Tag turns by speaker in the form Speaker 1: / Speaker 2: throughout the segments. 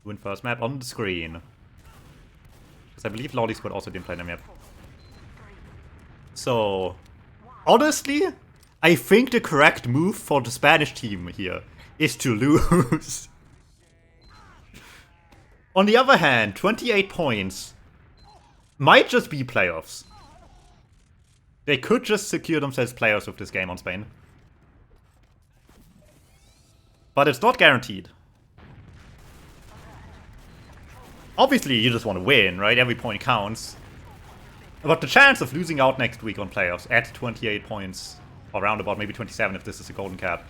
Speaker 1: Win first map on the screen. Because I believe Lolly Squad also didn't play the map. So, honestly, I think the correct move for the Spanish team here is to lose. On the other hand, 28 points might just be playoffs. They could just secure themselves playoffs with this game on Spain. But it's not guaranteed. Obviously, you just want to win, right? Every point counts. But the chance of losing out next week on playoffs at 28 points, or around about maybe 27 if this is a golden cap,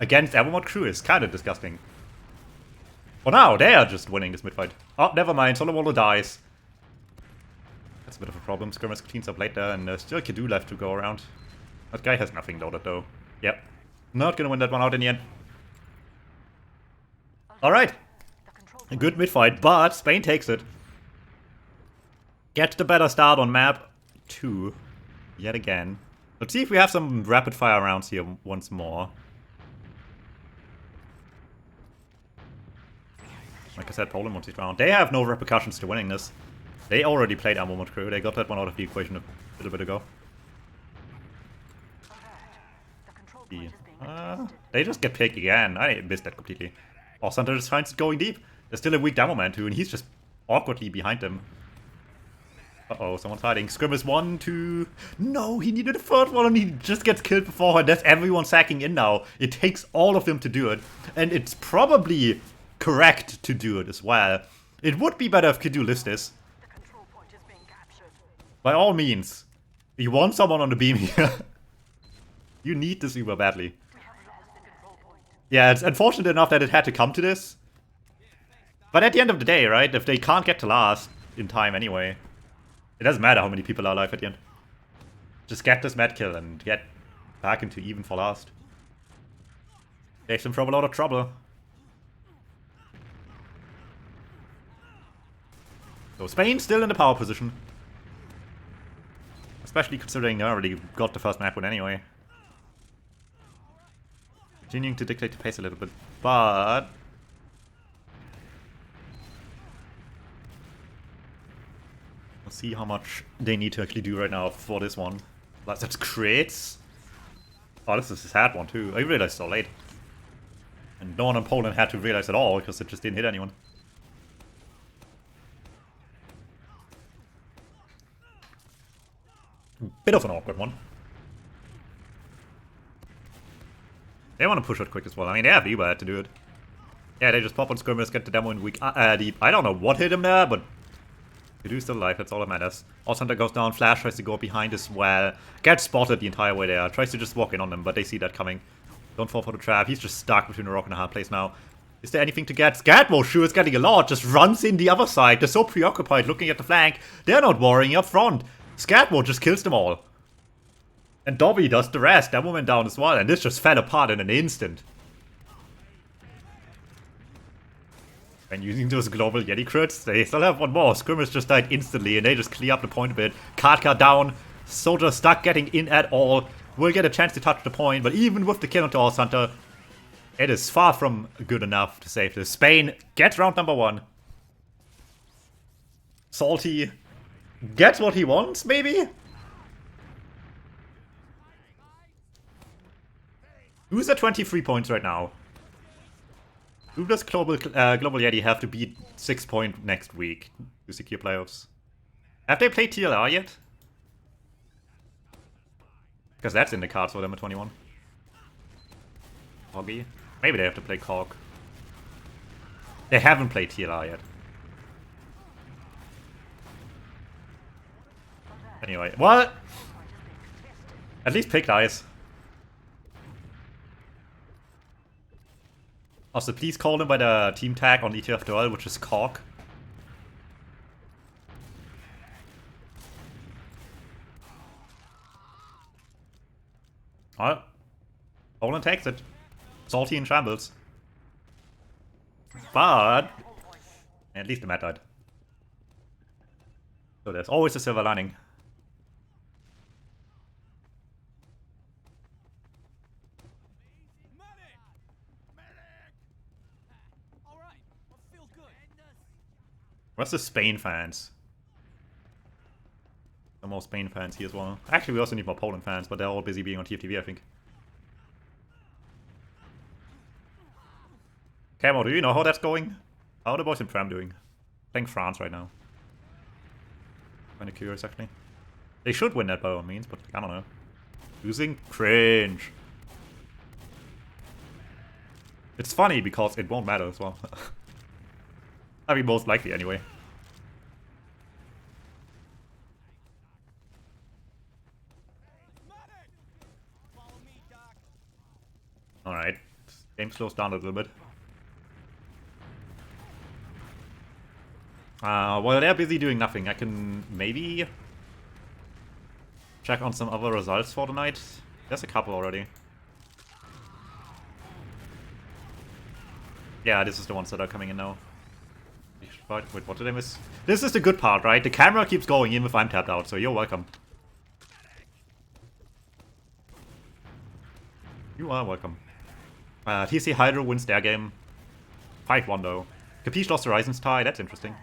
Speaker 1: against Evermod crew is kind of disgusting. For now, they are just winning this mid-fight. Oh, never mind, Solowolo dies. That's a bit of a problem. Skirmish cleans up late there, and still Kidu left to go around. That guy has nothing loaded though. Yep. Not gonna win that one out in the end. Alright. A good mid-fight, but Spain takes it. Get the better start on map 2. Yet again. Let's see if we have some rapid fire rounds here once more. Like I said, Poland wants this round. They have no repercussions to winning this. They already played Armament Crew. They got that one out of the equation a little bit ago. They just get picked again. I missed that completely. Oh, Santa just finds it going deep. There's still a weak Demo Man too, and he's just awkwardly behind them. Uh-oh, someone's hiding. Skirmish 1, 2... No, he needed a third one and he just gets killed beforehand. That's everyone sacking in now. It takes all of them to do it. And it's probably correct to do it as well. It would be better if Kidu lives this. By all means. You want someone on the beam here. You need this super badly. Yeah, it's unfortunate enough that it had to come to this. But at the end of the day, right, if they can't get to last in time anyway, it doesn't matter how many people are alive at the end. Just get this med kill and get back into even for last. Takes them from a lot of trouble. So Spain still in the power position. Especially considering they already got the first map win anyway. Continuing to dictate the pace a little bit, but... Let's see how much they need to actually do right now for this one. That's crits. Oh, this is a sad one too. I realized so late. And no one in Poland had to realize at all because it just didn't hit anyone. Bit of an awkward one. They want to push it quick as well. I mean, they have Eva to do it. Yeah, they just pop on skirmish, get the demo in weak deep. I don't know what hit him there, but Kidu's still alive, that's all that matters. Hunter goes down, Flash tries to go behind as well. Gets spotted the entire way there. Tries to just walk in on them, but they see that coming. Don't fall for the trap. He's just stuck between a rock and a hard place now. Is there anything to get? Scatmo sure is getting a lot. Just runs in the other side. They're so preoccupied looking at the flank. They're not worrying up front. Scatmo just kills them all. And Dobby does the rest. That went down as well. And this just fell apart in an instant. And using those global Yeti crits, they still have one more. Skirmish just died instantly and they just clear up the point a bit. Card down. Soldier stuck getting in at all. Will get a chance to touch the point, but even with the kill onto All Hunter, it is far from good enough to save this. Spain gets round number 1. Salty gets what he wants, maybe? Who's at 23 points right now? Who does Global Yeti have to beat 6 point next week to secure playoffs? Have they played TLR yet? Because that's in the cards for them at 21. Hoggy? Maybe they have to play Cork. They haven't played TLR yet. Anyway, what? At least pick dice. Also, please call them by the team tag on ETF2L, which is Cork. Alright. Poland takes it. Salty in shambles. But at least the mat died. So there's always a silver lining. Where's the Spain fans? Some more Spain fans here as well. Actually, we also need more Poland fans, but they're all busy being on TFTV, I think. Camo, do you know how that's going? How are the boys in Tram doing? Playing France right now. Kinda curious, actually. They should win that by all means, but I don't know. Losing? Cringe. It's funny because it won't matter as well. I mean, most likely anyway. Alright. Game slows down a little bit. While they're busy doing nothing, I can maybe check on some other results for the night. There's a couple already. Yeah, this is the ones that are coming in now. Wait, what did I miss? This is the good part, right? The camera keeps going even if I'm tapped out, so you're welcome. You are welcome. TC Hydro wins their game. 5-1 though. Capiche lost Horizon's tie, that's interesting.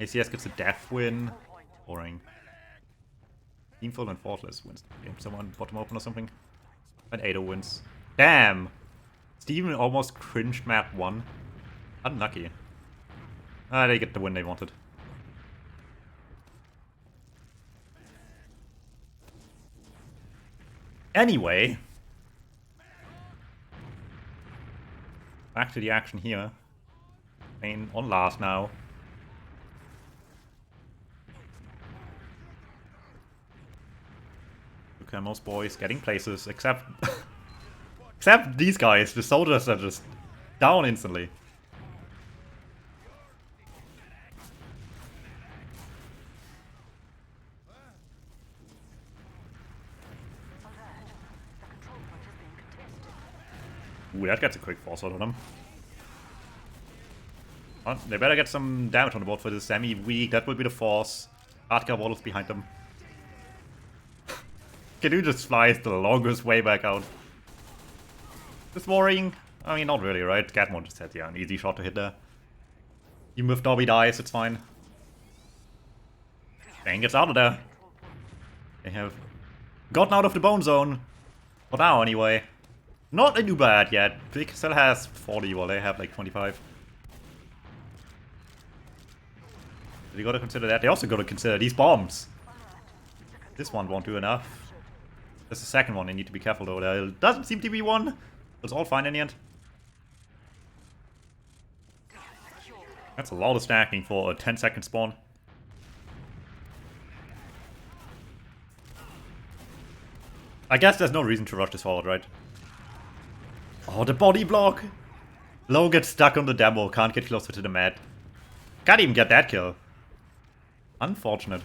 Speaker 1: ACS gets a death win. Boring. Teamful and Fortless wins the game. Someone bottom open or something. And Ado wins. Damn! Steven almost cringed map 1. Unlucky. They get the win they wanted. Anyway. Back to the action here. Spain on last now. Okay, most boys getting places, except except these guys. The soldiers are just down instantly. Ooh, that gets a quick force out of them. Well, they better get some damage on the board for this semi-weak. That will be the force. Hardcore waddles behind them. Canoe just flies the longest way back out. Just worrying. I mean, not really, right? Catmon just had, yeah, an easy shot to hit there. Even if Dobby dies, it's fine. Bang gets out of there. They have gotten out of the bone zone. For now, anyway. Not too bad yet. Big still has 40 while they have like 25. But you gotta consider that. They also gotta consider these bombs. This one won't do enough. There's the second one they need to be careful though. There doesn't seem to be one. It's all fine in the end. That's a lot of stacking for a 10-second spawn. I guess there's no reason to rush this forward, right? Oh, the body block! Low gets stuck on the demo, can't get closer to the mat. Can't even get that kill. Unfortunate.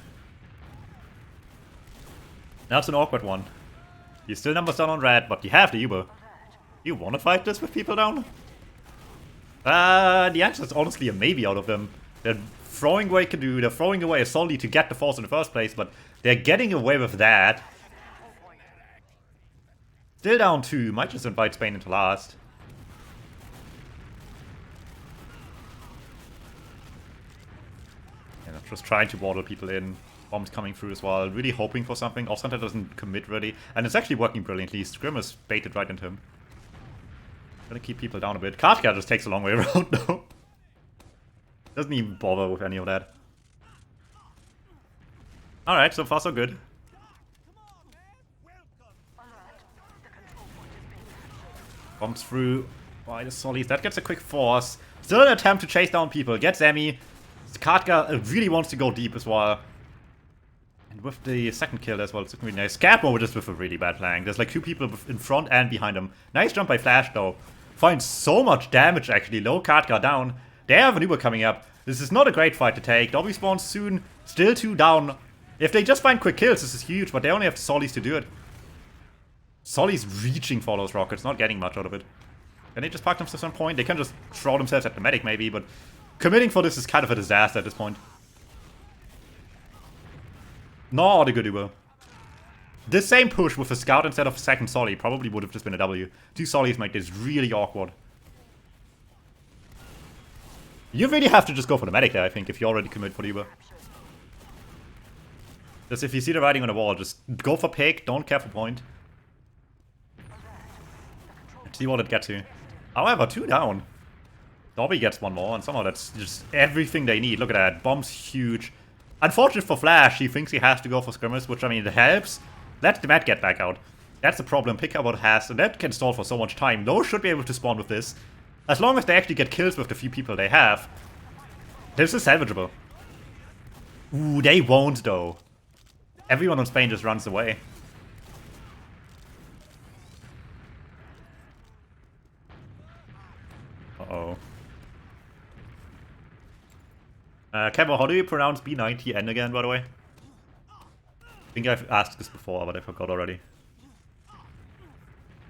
Speaker 1: That's an awkward one. You still numbers down on red, but you have the Uber. You wanna fight this with people down? The answer is honestly a maybe out of them. They're throwing away Canoe, they're throwing away a Solly to get the force in the first place, but they're getting away with that. Still down 2, might just invite Spain into last. Yeah, just trying to waddle people in. Bombs coming through as well, really hoping for something. Off-center doesn't commit really, and it's actually working brilliantly. Scrim is baited right into him. Gonna keep people down a bit. Kartka just takes a long way around though. Doesn't even bother with any of that. Alright, so far so good. Bombs through by the Sollies. That gets a quick force. Still an attempt to chase down people. Gets Emmy. Kartka really wants to go deep as well. And with the second kill as well, it's looking really nice. Scapmo just with a really bad flank. There's like 2 people in front and behind him. Nice jump by Flash though. Finds so much damage actually. Low Kartka down. They have an Uber coming up. This is not a great fight to take. Dobby spawns soon. Still 2 down. If they just find quick kills, this is huge, but they only have the Sollies to do it. Solly's reaching for those rockets, not getting much out of it. Can they just park themselves at some point? They can just throw themselves at the medic maybe, but committing for this is kind of a disaster at this point. Not a good Uber. This same push with a scout instead of a second Solly probably would have just been a W. 2 Sollys make this really awkward. You really have to just go for the medic there, I think, if you already commit for the Uber. Just if you see the writing on the wall, just go for pick, don't care for point. See what it gets you. However, 2 down. Dobby gets 1 more, and somehow that's just everything they need. Look at that. Bomb's huge. Unfortunate for Flash, he thinks he has to go for skirmish, which, I mean, it helps. Let the Met get back out. That's the problem Pickup has, and that can stall for so much time. Those should be able to spawn with this. As long as they actually get kills with the few people they have. This is salvageable. Ooh, they won't, though. Everyone on Spain just runs away. Uh-oh. Camo, how do you pronounce B90N again, by the way? I think I've asked this before, but I forgot already.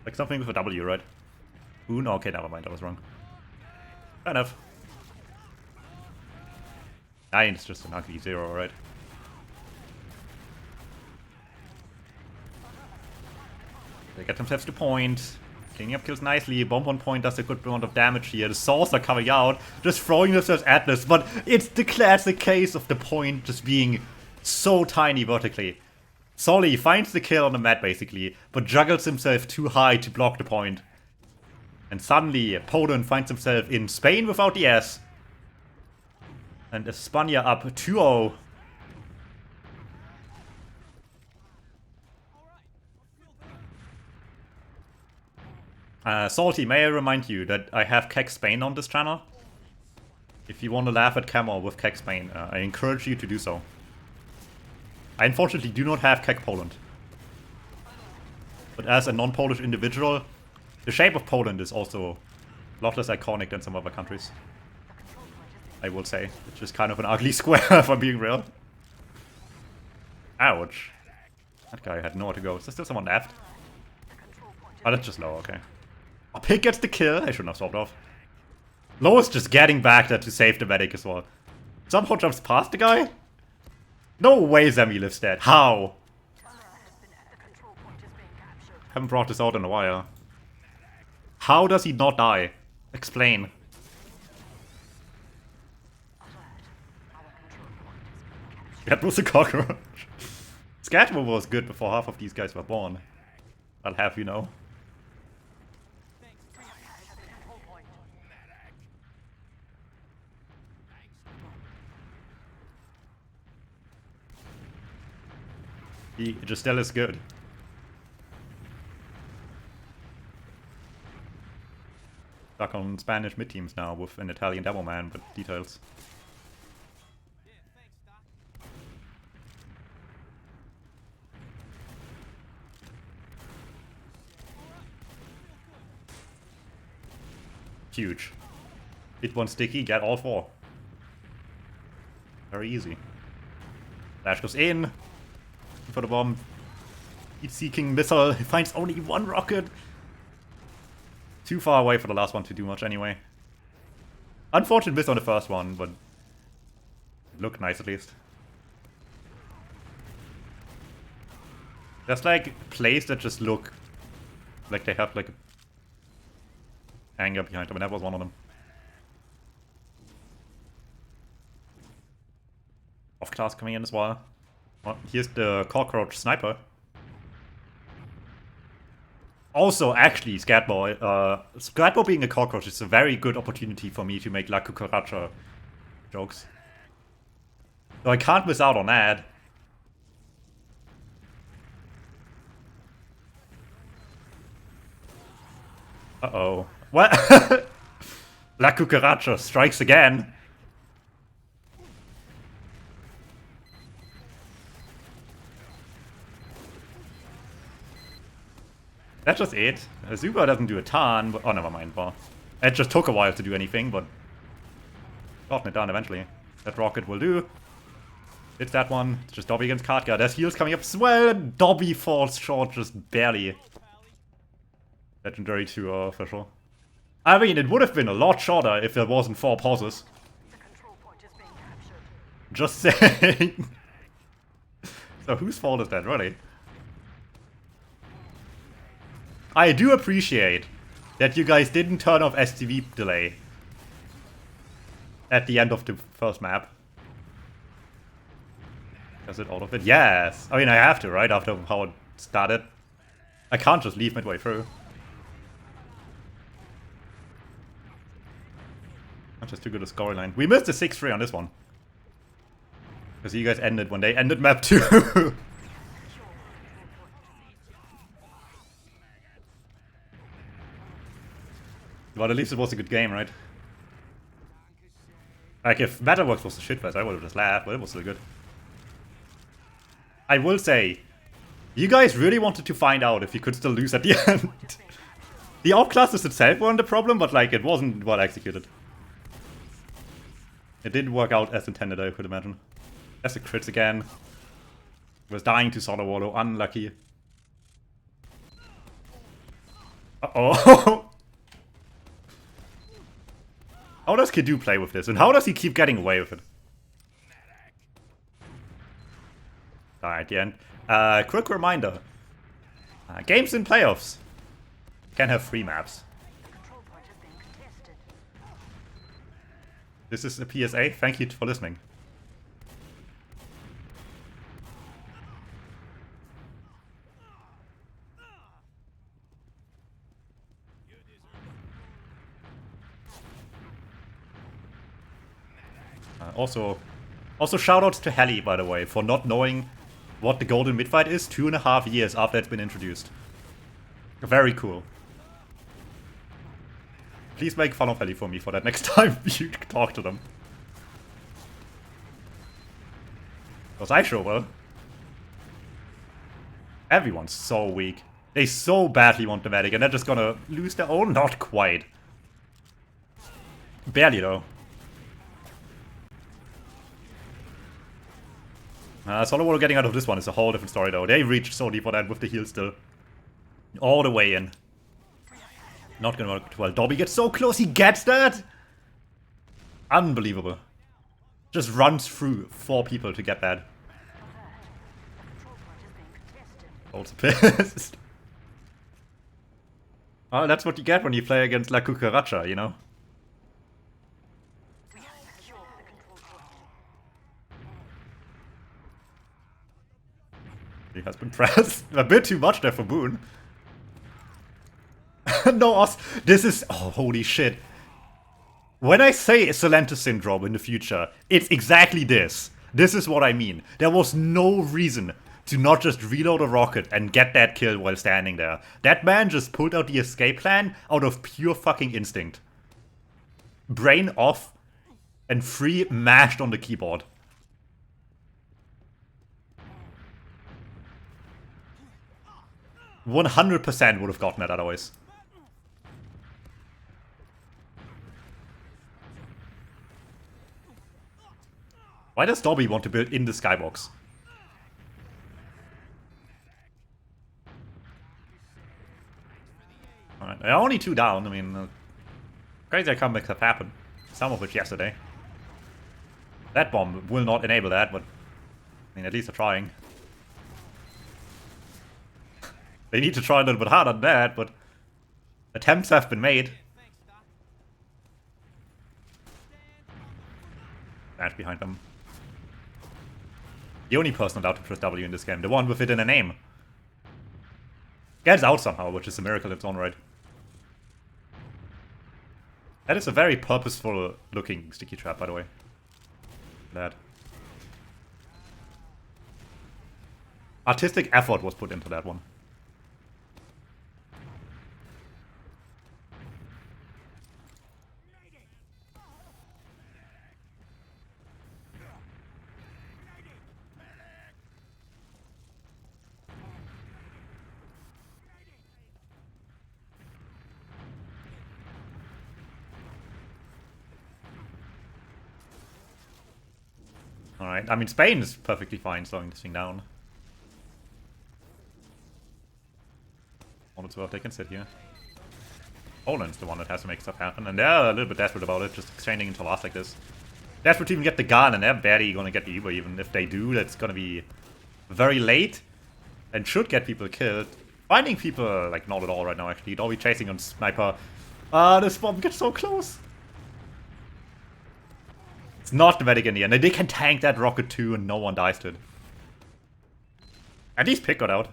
Speaker 1: Like something with a W, right? Ooh, no, okay, never mind, I was wrong. Fair enough. 9 is just an ugly 0, right? They get themselves to point. Cleaning up kills nicely. Bomb on point does a good amount of damage here. The saws are coming out, just throwing themselves at this. But it's the classic case of the point just being so tiny vertically. Solly finds the kill on the mat basically, but juggles himself too high to block the point. And suddenly, Poland finds himself in Spain without the S. And Espana up 2-0. Salty, may I remind you that I have Keck Spain on this channel? If you want to laugh at Camo with Keck Spain, I encourage you to do so. I unfortunately do not have Keck Poland. But as a non-Polish individual, the shape of Poland is also a lot less iconic than some other countries. I will say. It's just kind of an ugly square, if I'm being real. Ouch. That guy had nowhere to go. Is there still someone left? Oh, that's just low, okay. Oh, Pig gets the kill. I shouldn't have swapped off. Low is just getting back there to save the medic as well. Somehow jumps past the guy? No way Zemi lives dead. How? Haven't brought this out in a while. How does he not die? Explain. That was a cockroach. Scatmore was good before half of these guys were born. I'll have you know. He just still is good. Stuck on Spanish mid-teams now with an Italian Devilman, but details. Huge. Hit one sticky, get all 4. Very easy. Flash goes in. For the bomb. Heat-seeking missile. He finds only 1 rocket. Too far away for the last one to do much anyway. Unfortunate miss on the first one, but looked nice at least. There's like plays that just look like they have like anger behind them, and that was one of them. Off class coming in as well. Oh, here's the cockroach sniper. Also, actually, Scatbo being a cockroach is a very good opportunity for me to make La Cucaracha jokes. So I can't miss out on that. Uh-oh. What? La Cucaracha strikes again. That's just it. Zuba doesn't do a ton, but... Oh, never mind. Well, it just took a while to do anything, but... gotten it done eventually. That rocket will do. It's that one. It's just Dobby against Katka. There's heals coming up as well. Dobby falls short just barely. Legendary 2 official. I mean, it would have been a lot shorter if there wasn't 4 pauses. Just saying. So whose fault is that, really? I do appreciate that you guys didn't turn off STV delay at the end of the first map. Does it all of it? Yes! I mean, I have to, right? After how it started. I can't just leave midway through. Not just too good a storyline. We missed the 6-3 on this one. Because you guys ended when they ended map 2. But at least it was a good game, right? Like, if Metalworks was a shitfest, I would have just laughed, but it was still good. I will say, you guys really wanted to find out if you could still lose at the end. The outclasses itself weren't the problem, but like, it wasn't well executed. It didn't work out as intended, I could imagine. That's the crits again. Was dying to Solar Wallow, unlucky. Uh-oh. How does Kidu play with this? And how does he keep getting away with it? Alright, the end. Quick reminder. Games in playoffs can have 3 maps. This is a PSA. Thank you for listening. Also shoutouts to Helly, by the way, for not knowing what the golden midfight is 2.5 years after it's been introduced. Very cool. Please make fun of Helly for me for that next time you talk to them. Because I sure will. Everyone's so weak. They so badly want the medic and they're just gonna lose their own? Not quite. Barely though. Solar Wallow getting out of this one is a whole different story though. They reached so deep for that with the heal still. All the way in. Not gonna work well. Dobby gets so close, he gets that! Unbelievable. Just runs through 4 people to get that. Also pissed. Well, that's what you get when you play against La Cucaracha, you know? He has been pressed. A bit too much there for Boone. No, Oz. This is... Oh, holy shit. When I say Solenta Syndrome in the future, it's exactly this. This is what I mean. There was no reason to not just reload a rocket and get that kill while standing there. That man just pulled out the escape plan out of pure fucking instinct. Brain off and 3 mashed on the keyboard. %100% would have gotten that otherwise. Why does Dobby want to build in the skybox? Alright, they're only 2 down. I mean, crazy comebacks have happened. Some of which yesterday. That bomb will not enable that, but I mean, at least they're trying. They need to try a little bit harder than that, but attempts have been made. Dash behind them. The only person allowed to press W in this game, the one with it in a name. Gets out somehow, which is a miracle in its own right. That is a very purposeful looking sticky trap, by the way. That. Artistic effort was put into that one. Alright, I mean, Spain is perfectly fine slowing this thing down. All it's worth, they can sit here. Poland's the one that has to make stuff happen, and they're a little bit desperate about it, just extending into last like this. Desperate to even get the gun, and they're barely gonna get the Uber, even if they do, that's gonna be very late, and should get people killed. Finding people, like, not at all right now, actually. Dobby chasing on Sniper. This bomb gets so close. It's not the medic in the end. They can tank that rocket too, and no one dies to it. At least Pick got out.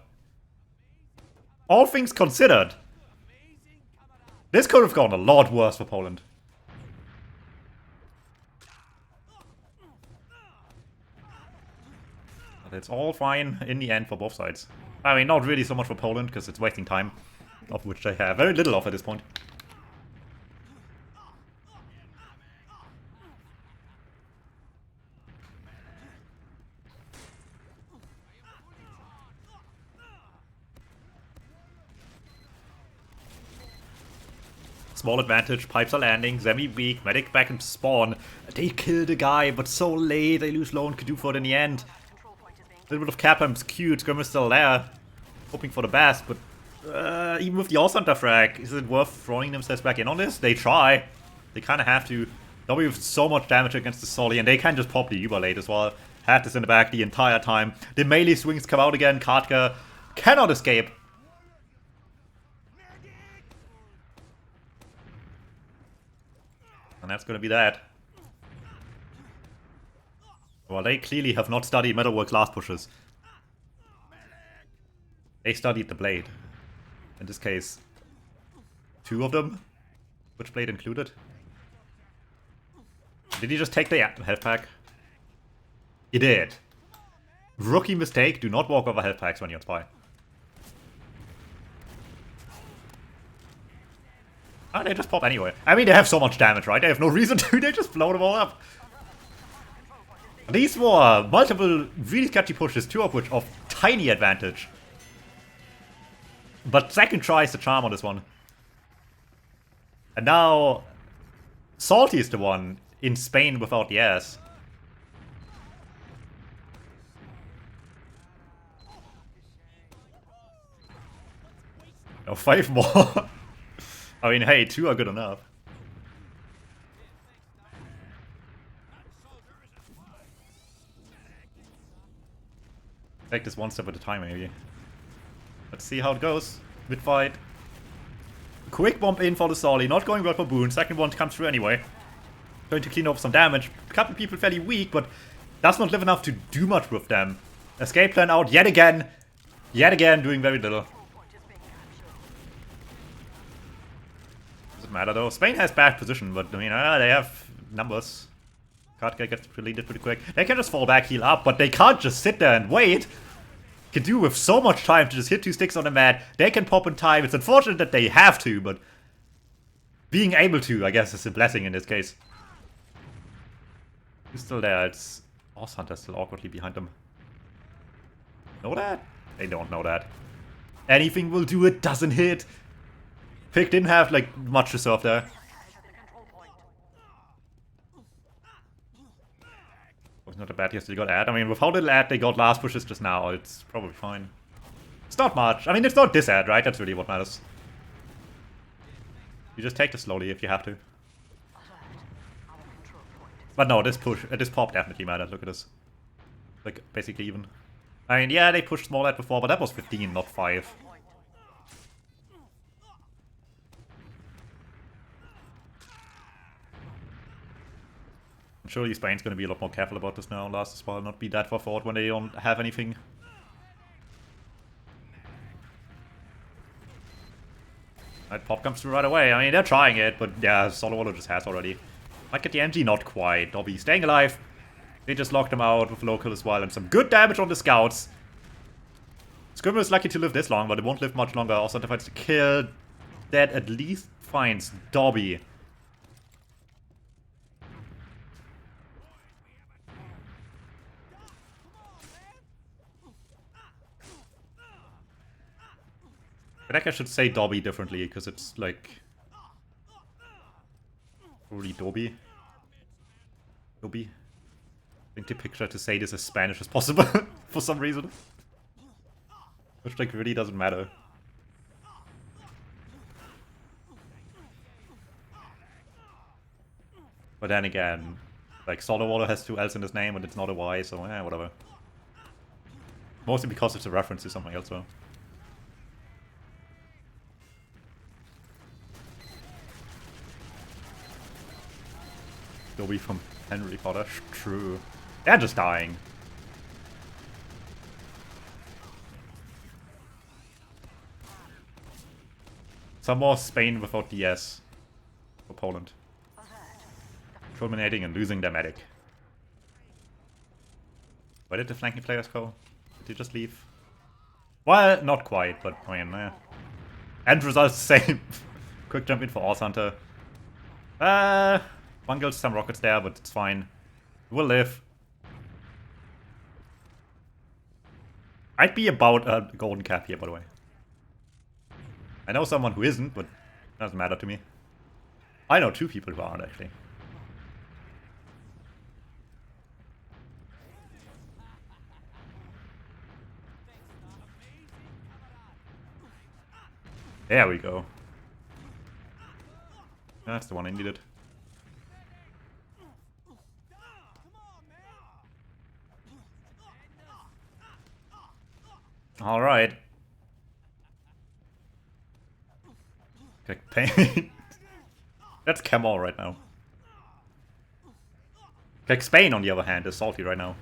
Speaker 1: All things considered, this could have gone a lot worse for Poland. But it's all fine in the end for both sides. I mean, not really so much for Poland, because it's wasting time, of which they have very little of at this point. Small advantage, pipes are landing, Zemi weak, medic back into spawn. They kill the guy, but so late, they lose low and could do for it in the end. A little bit of Capam's cute, Skirmir's still there. Hoping for the best, but even with the All-Hunter frag, is it worth throwing themselves back in on this? They try. They kind of have to. W with so much damage against the Solly, and they can just pop the Uber late as well. Had this in the back the entire time. The melee swings come out again, Kartka cannot escape. And that's gonna be that. Well, they clearly have not studied Metalworks last pushes. They studied the blade. In this case, 2 of them. Which blade included? Did he just take the health pack? He did. Rookie mistake, do not walk over health packs when you're on Spy. Oh, they just pop anyway. I mean, they have so much damage, right? They have no reason to, they just blow them all up. These were multiple really sketchy pushes, 2 of which of tiny advantage. But second try is the charm on this one. And now, Salty is the one in Spain without the ass. No, 5 more. I mean, hey, 2 are good enough. Take this one step at a time, maybe. Let's see how it goes. Mid-fight. Quick bump in for the Solly, not going well for Boone. Second one comes through anyway. Going to clean up some damage. A couple people fairly weak, but does not live enough to do much with them. Escape plan out yet again. Yet again, doing very little. Doesn't matter though. Spain has bad position, but I mean, they have numbers. Kartka gets deleted pretty quick. They can just fall back, heal up, but they can't just sit there and wait. Can do with so much time to just hit 2 sticks on the mat. They can pop in time. It's unfortunate that they have to, but being able to, I guess, is a blessing in this case. Who's still there? It's Osshunter still awkwardly behind them. Know that? They don't know that. Anything will do it, doesn't hit. Pick didn't have, like, much to serve there. Was not a bad guess they got ad. I mean, with how little ad they got last pushes just now, it's probably fine. It's not much. I mean, it's not this ad, right? That's really what matters. You just take this slowly if you have to. But no, this push, this pop definitely mattered. Look at this. Like, basically even. I mean, yeah, they pushed small ad before, but that was 15, not 5. Surely Spain's going to be a lot more careful about this now. Last as well, not be that far forward when they don't have anything. Right, pop comes through right away. I mean, they're trying it, but yeah, Solo just has already. Might get the MG, not quite. Dobby staying alive. They just locked him out with local as well, and some good damage on the scouts. Skirmer is lucky to live this long, but it won't live much longer. Also, finds the kill. That at least finds Dobby. I think I should say Dobby differently, because it's like... Probably Dobby. Dobby. I think the picture to say this as Spanish as possible, for some reason. Which, like, really doesn't matter. But then again, like, Solarwater has 2 L's in his name, but it's not a Y, so whatever. Mostly because it's a reference to something else, though. Still be from Henry Potter. True. They're just dying. Some more Spain without DS for Poland. Culminating and losing their medic. Where did the flanking players go? Did they just leave? Well, not quite, but I mean, end results the same. Quick jump in for Horse Hunter. Bungles some rockets there, but it's fine. We'll live. I'd be about a golden cap here, by the way. I know someone who isn't, but it doesn't matter to me. I know 2 people who aren't, actually. There we go. That's the one I needed. Alright. Okay, pain. That's Camel right now. Like Spain, on the other hand, is salty right now.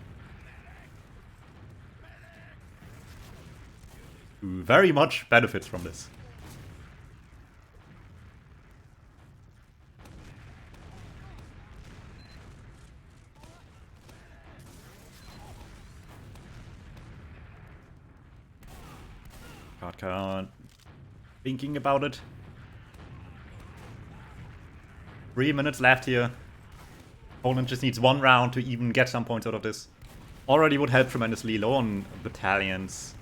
Speaker 1: Who very much benefits from this. God, thinking about it. 3 minutes left here. Poland just needs 1 round to even get some points out of this. Already would help tremendously. Low on battalions.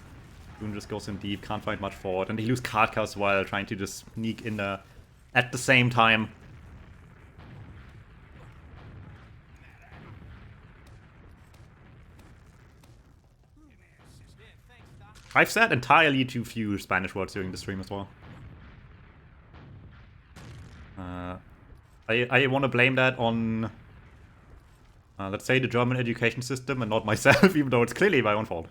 Speaker 1: Soon just goes in deep, can't find much for it. And they lose card counts while trying to just sneak in there at the same time. I've said entirely too few Spanish words during the stream as well. I want to blame that on, let's say, the German education system and not myself, even though it's clearly my own fault.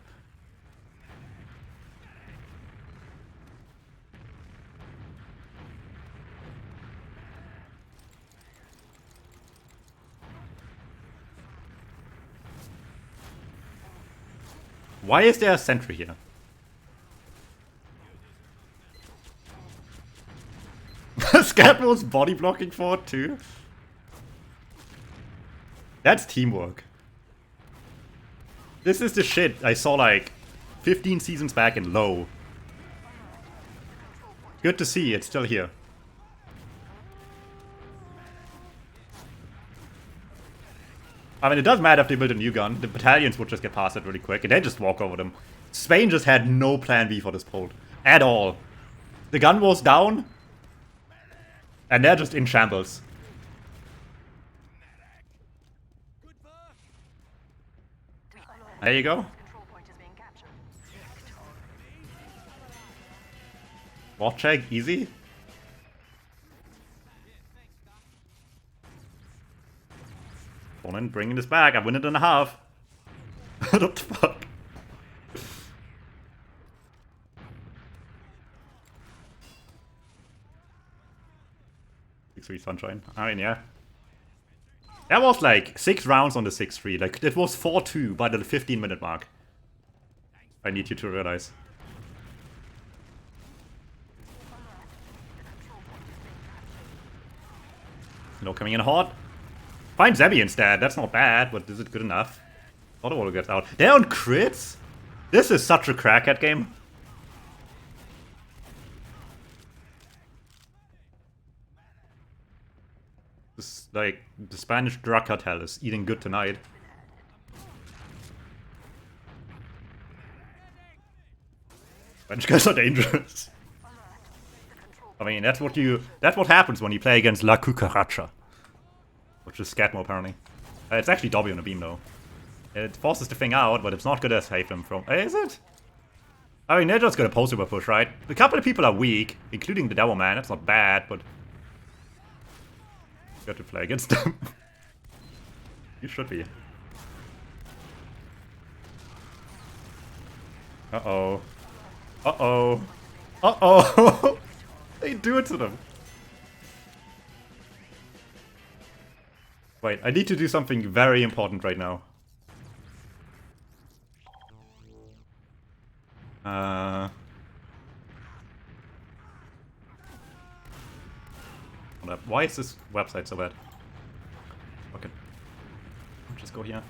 Speaker 1: Why is there a sentry here? Scatmo's body blocking for it too. That's teamwork. This is the shit I saw like 15 seasons back in LoW. Good to see it's still here. I mean, it doesn't matter if they build a new gun. The battalions would just get past it really quick and they just walk over them. Spain just had no plan B for this poll. At all. The gun was down. And they're just in shambles. There you go. Bot check, easy. Opponent bringing this back. I win it in a half. What the fuck? 6-3 Sunshine. I mean, yeah. That was like 6 rounds on the 6-3. Like, it was 4-2 by the 15-minute mark. I need you to realize. No, coming in hot. Find Zebby instead. That's not bad, but is it good enough? Auto gets out. They're on crits? This is such a crackhead game. This, like, the Spanish drug cartel is eating good tonight. Spanish guys are dangerous. I mean, that's what happens when you play against La Cucaracha. Which is Scatmo, apparently. It's actually W on a beam, though. It forces the thing out, but it's not gonna save them from... Is it? I mean, they're just gonna post-over push, right? A couple of people are weak, including the Devil Man. That's not bad, but... You got to play against them. You should be. Uh-oh. Uh-oh. Uh-oh! They do it to them. Wait, I need to do something very important right now. Why is this website so bad? Okay. I'll just go here.